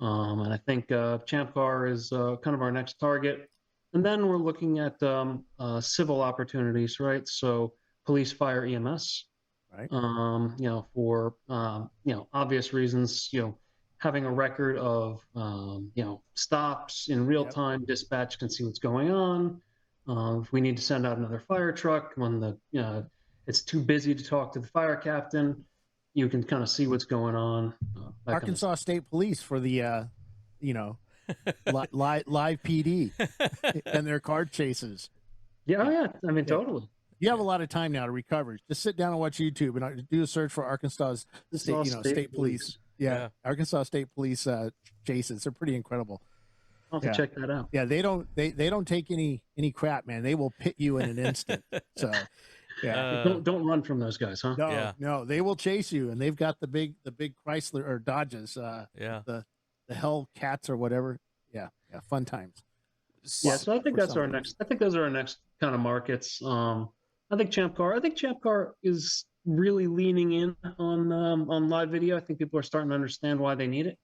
S3: And I think ChampCar is kind of our next target. And then we're looking at civil opportunities, right? So police, fire, EMS,
S2: right?
S3: For obvious reasons, having a record of stops in real time, dispatch can see what's going on. If we need to send out another fire truck when it's too busy to talk to the fire captain, you can kind of see what's going on.
S2: Arkansas State Police for the live PD and their car chases.
S3: Yeah. I mean, totally.
S2: You have a lot of time now to recover. Just sit down and watch YouTube and do a search for Arkansas State Police. Yeah, Arkansas State Police chases. They're pretty incredible.
S3: I'll have to check that out.
S2: Yeah, they don't take any crap, man. They will pit you in an instant. So, yeah,
S3: don't run from those guys, huh?
S2: No, they will chase you, and they've got the big Chrysler or Dodges. The Hellcats or whatever. Yeah, fun times.
S3: Yeah, so I think that's our next. I think those are our next kind of markets. I think ChampCar is really leaning in on live video. I think people are starting to understand why they need it.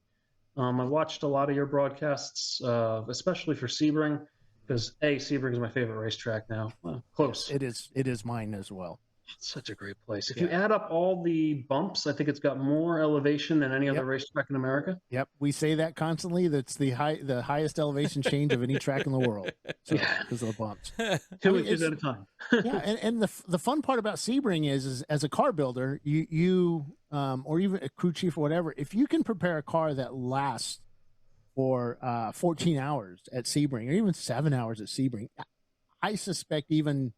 S3: I watched a lot of your broadcasts, especially for Sebring, because Sebring is my favorite racetrack now. Well, close.
S2: It is mine as well.
S3: It's such a great place. If you add up all the bumps, I think it's got more elevation than any other racetrack in America.
S2: Yep, we say that constantly. That's the highest elevation change of any track in the world. So, because of the bumps.
S3: 2 inches at a time.
S2: and the fun part about Sebring is as a car builder, you or even a crew chief or whatever, if you can prepare a car that lasts for 14 hours at Sebring, or even 7 hours at Sebring, I suspect even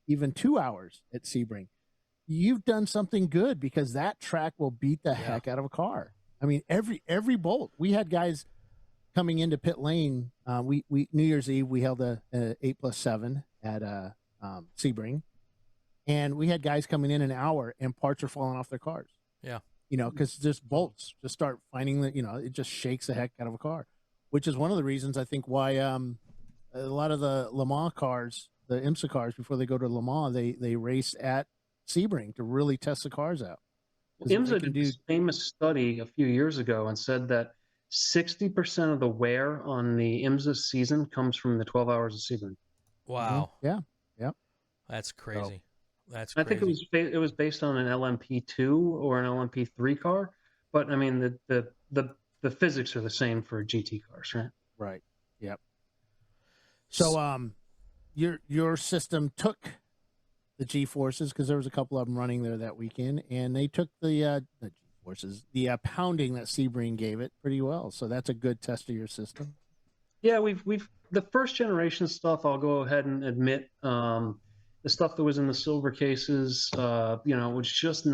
S2: 2 hours at Sebring, you've done something good, because that track will beat the heck out of a car. I mean, every bolt. We had guys coming into pit lane. We New Year's Eve, we held a 8+7 at Sebring, and we had guys coming in an hour and parts are falling off their cars.
S1: Yeah.
S2: Because just bolts just start finding it just shakes the heck out of a car, which is one of the reasons I think why a lot of the Le Mans cars, the IMSA cars, before they go to Le Mans, they race at Sebring to really test the cars out.
S3: IMSA did this famous study a few years ago and said that 60% of the wear on the IMSA season comes from the 12 hours of Sebring.
S1: Wow.
S2: Mm-hmm. Yeah.
S1: That's crazy. That's
S3: I
S1: crazy.
S3: think it was based on an LMP2 or an LMP3 car, but I mean the physics are the same for GT cars, right?
S2: Right. Yep. So your system took the G-forces, because there was a couple of them running there that weekend, and they took the G-forces, the pounding that Sebring gave it pretty well. So that's a good test of your system.
S3: Yeah, we've the first generation stuff, I'll go ahead and admit, the stuff that was in the silver cases, was just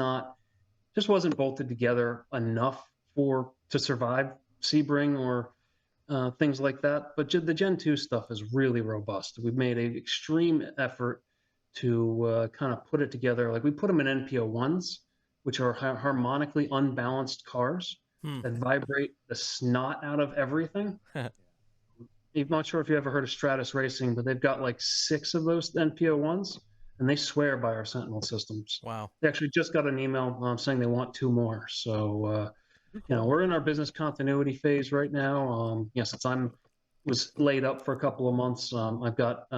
S3: wasn't bolted together enough to survive Sebring or things like that. But the Gen 2 stuff is really robust. We've made an extreme effort to kind of put it together. Like, we put them in NPO1s, which are harmonically unbalanced cars that vibrate the snot out of everything. I'm not sure if you ever heard of Stratus Racing, but they've got like 6 of those NPO1s, and they swear by our Sentinel systems.
S1: Wow.
S3: They actually just got an email saying they want 2 more. So, we're in our business continuity phase right now. Since was laid up for a couple of months, I've got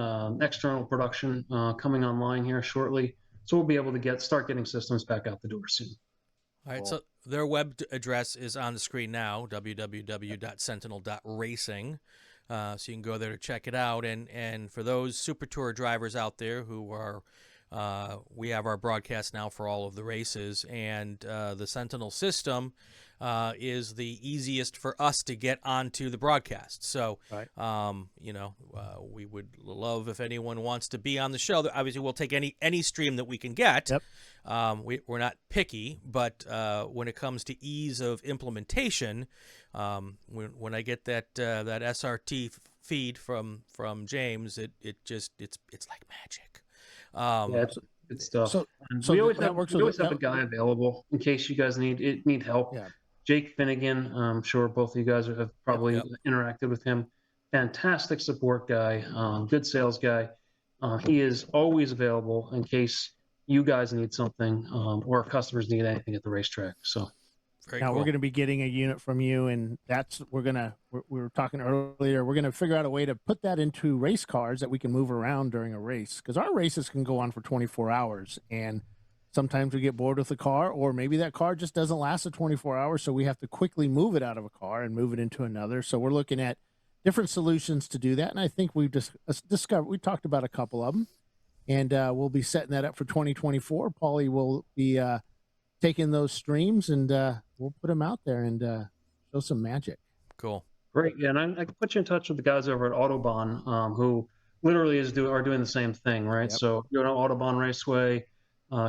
S3: external production coming online here shortly. So we'll be able to start getting systems back out the door soon.
S1: All right, so their web address is on the screen now, www.sentinel.racing. So you can go there to check it out. And for those Super Tour drivers out there who are, we have our broadcast now for all of the races, and the Sentinel system is the easiest for us to get onto the broadcast. So,
S2: Right.
S1: We would love if anyone wants to be on the show. Obviously, we'll take any stream that we can get.
S2: Yep.
S1: We're not picky, but when it comes to ease of implementation, when I get that SRT feed from James, it's like magic.
S3: It's good stuff.
S2: So
S3: we always
S2: that
S3: have,
S2: works
S3: we
S2: with-
S3: always have a guy available in case you guys need help.
S2: Yeah.
S3: Jake Finnegan, I'm sure both of you guys have probably
S1: Yep.
S3: interacted with him. Fantastic support guy, good sales guy. He is always available in case you guys need something or if customers need anything at the racetrack. So
S1: Very
S2: Now
S1: cool.
S2: we're going to be getting a unit from you, and we were talking earlier. We're going to figure out a way to put that into race cars that we can move around during a race, because our races can go on for 24 hours, and sometimes we get bored with the car, or maybe that car just doesn't last the 24 hours, so we have to quickly move it out of a car and move it into another. So we're looking at different solutions to do that, and I think we've just discovered. We talked about a couple of them, and we'll be setting that up for 2024. Paulie will be taking those streams, and we'll put them out there and show some magic.
S1: Cool.
S3: great. Yeah, and I can put you in touch with the guys over at Autobahn who literally are doing the same thing, right?
S2: Yep.
S3: So you're on Autobahn Raceway,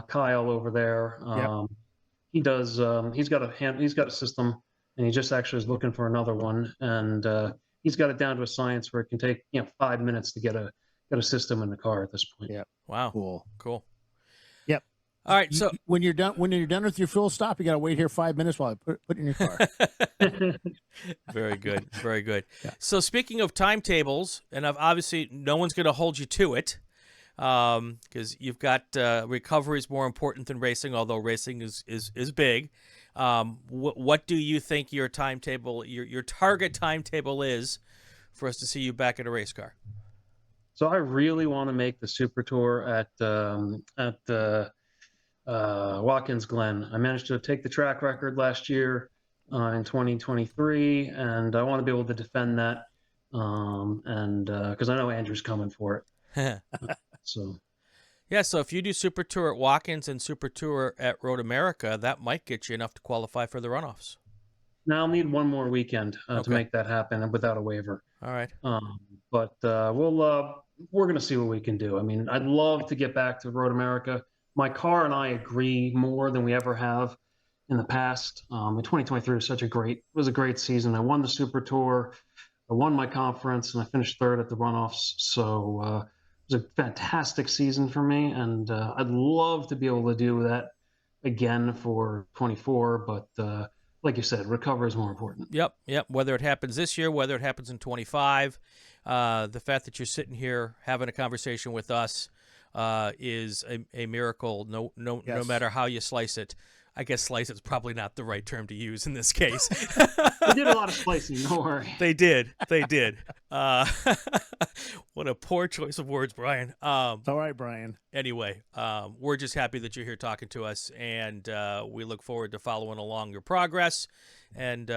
S3: Kyle over there.
S2: Yep.
S3: He does. He's got a system, and he just actually is looking for another one, and he's got it down to a science where it can take 5 minutes to get a system in the car at this point.
S2: Yeah.
S1: Wow.
S2: Cool.
S1: All right. So
S2: When you're done with your fuel stop, you got to wait here 5 minutes while I put it in your car.
S1: very good. Very good.
S2: Yeah.
S1: So speaking of timetables, and obviously no one's going to hold you to it, because you've got recovery is more important than racing, although racing is big. What do you think your timetable, your target timetable is for us to see you back in a race car?
S3: So I really want to make the Super Tour at Watkins Glen. I managed to take the track record last year in 2023, and I want to be able to defend that. And because I know Andrew's coming for it. So
S1: Yeah, so if you do Super Tour at Watkins and Super Tour at Road America, that might get you enough to qualify for the runoffs.
S3: now I'll need one more weekend to
S1: Okay.
S3: make that happen without a waiver.
S1: All right.
S3: But we're going to see what we can do. I mean, I'd love to get back to Road America. My car and I agree more than we ever have in the past. In 2023 was a great season. I won the Super Tour, I won my conference, and I finished third at the runoffs. So it was a fantastic season for me, and I'd love to be able to do that again for 24. But like you said, recovery is more important.
S1: Yep. Whether it happens this year, whether it happens in 25, the fact that you're sitting here having a conversation with us is a miracle. No
S2: Yes.
S1: matter how you slice it. I guess slice is probably not the right term to use in this case.
S3: We did a lot of splicing, don't worry.
S1: They did. What a poor choice of words, Brian.
S2: It's all right, Brian.
S1: Anyway, we're just happy that you're here talking to us, and we look forward to following along your progress. And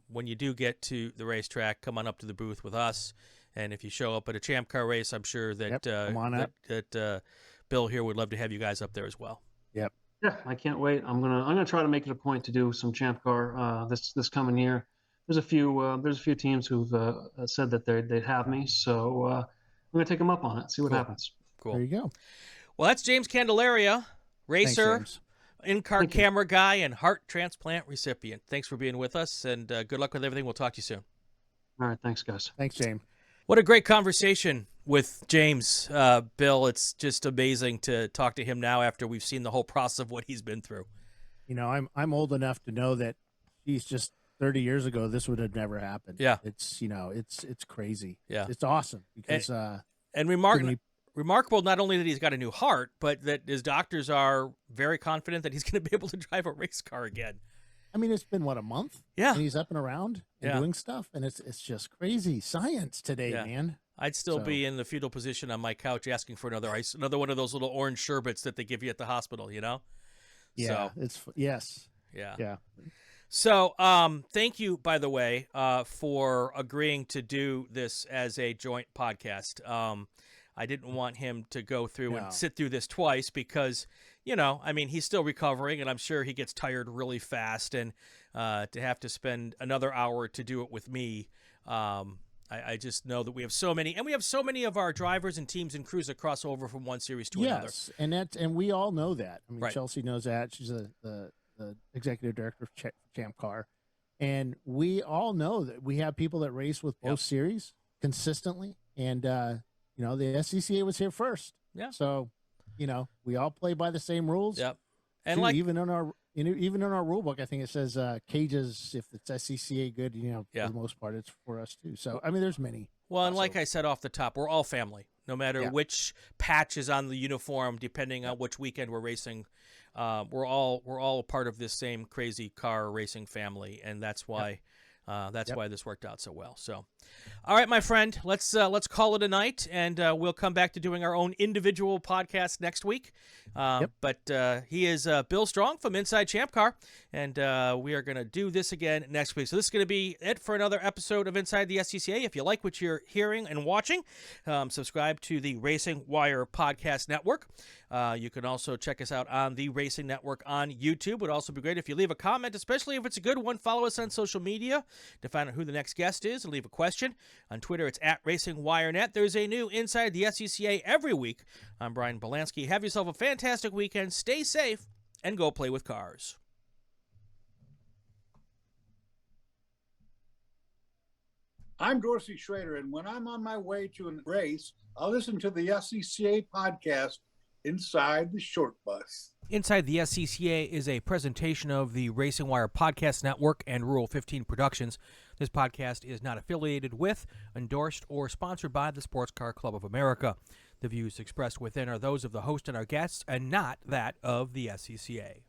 S1: when you do get to the racetrack, come on up to the booth with us. And if you show up at a ChampCar race, I'm sure that
S2: Come on up.
S1: that Bill here would love to have you guys up there as well.
S2: Yep.
S3: Yeah, I can't wait. I'm gonna try to make it a point to do some ChampCar this coming year. There's a few teams who've said that they'd have me, so I'm gonna take them up on it. See what
S1: Cool.
S3: happens.
S1: Cool.
S2: There you go.
S1: Well, that's James Candelaria, racer,
S2: Thanks,
S1: in-car
S3: Thank you.
S1: camera guy, and heart transplant recipient. Thanks for being with us, and good luck with everything. We'll talk to you soon.
S3: All right, thanks, guys.
S2: Thanks, James.
S1: What a great conversation with James, Bill. It's just amazing to talk to him now after we've seen the whole process of what he's been through.
S2: You know, I'm old enough to know that he's just 30 years ago this would have never happened.
S1: Yeah.
S2: It's it's crazy.
S1: Yeah.
S2: It's awesome because
S1: And remarkable not only that he's got a new heart, but that his doctors are very confident that he's going to be able to drive a race car again.
S2: I mean, it's been what, a month?
S1: Yeah.
S2: And he's up and around and
S1: Yeah.
S2: doing stuff, and it's just crazy science today,
S1: Yeah.
S2: man.
S1: I'd still
S2: So-
S1: be in the fetal position on my couch asking for another one of those little orange sherbets that they give you at the hospital, you know?
S2: Yeah.
S1: So,
S2: Yes.
S1: yeah.
S2: Yeah.
S1: So, thank you, by the way, for agreeing to do this as a joint podcast. I didn't want him to go through and sit through this twice because, I mean, he's still recovering, and I'm sure he gets tired really fast. And to have to spend another hour to do it with me, I just know that we have so many, and we have so many of our drivers and teams and crews that cross over from one series to another.
S2: Yes, and we all know that. I mean,
S1: Right.
S2: Chelsea knows that. She's the executive director of ChampCar, and we all know that we have people that race with both series consistently, and the SCCA was here first.
S1: Yeah.
S2: So, we all play by the same rules.
S1: Yep. And
S2: Shoot, even in our rule book, I think it says cages. If it's SCCA good, for the most part, it's for us too. So, I mean, there's many.
S1: Well, and like I said off the top, we're all family. No matter which patch is on the uniform, depending on which weekend we're racing, we're all a part of this same crazy car racing family, and that's why why this worked out so well. So, all right, my friend, let's call it a night, and we'll come back to doing our own individual podcast next week. But he is Bill Strong from Inside ChampCar, and we are going to do this again next week. So this is going to be it for another episode of Inside the SCCA. If you like what you're hearing and watching, subscribe to the RacingWire Podcast Network. You can also check us out on the Racing Network on YouTube. It would also be great if you leave a comment, especially if it's a good one. Follow us on social media to find out who the next guest is and leave a question. On Twitter, it's at RacingWireNet. There's a new Inside the SCCA every week. I'm Brian Bielanski. Have yourself a fantastic weekend. Stay safe and go play with cars.
S4: I'm Dorsey Schrader, and when I'm on my way to a race, I'll listen to the SCCA podcast, Inside the Short Bus.
S1: Inside the SCCA is a presentation of the RacingWire Podcast Network and Rural 15 Productions. This podcast is not affiliated with, endorsed, or sponsored by the Sportscar Club of America. The views expressed within are those of the host and our guests, and not that of the SCCA.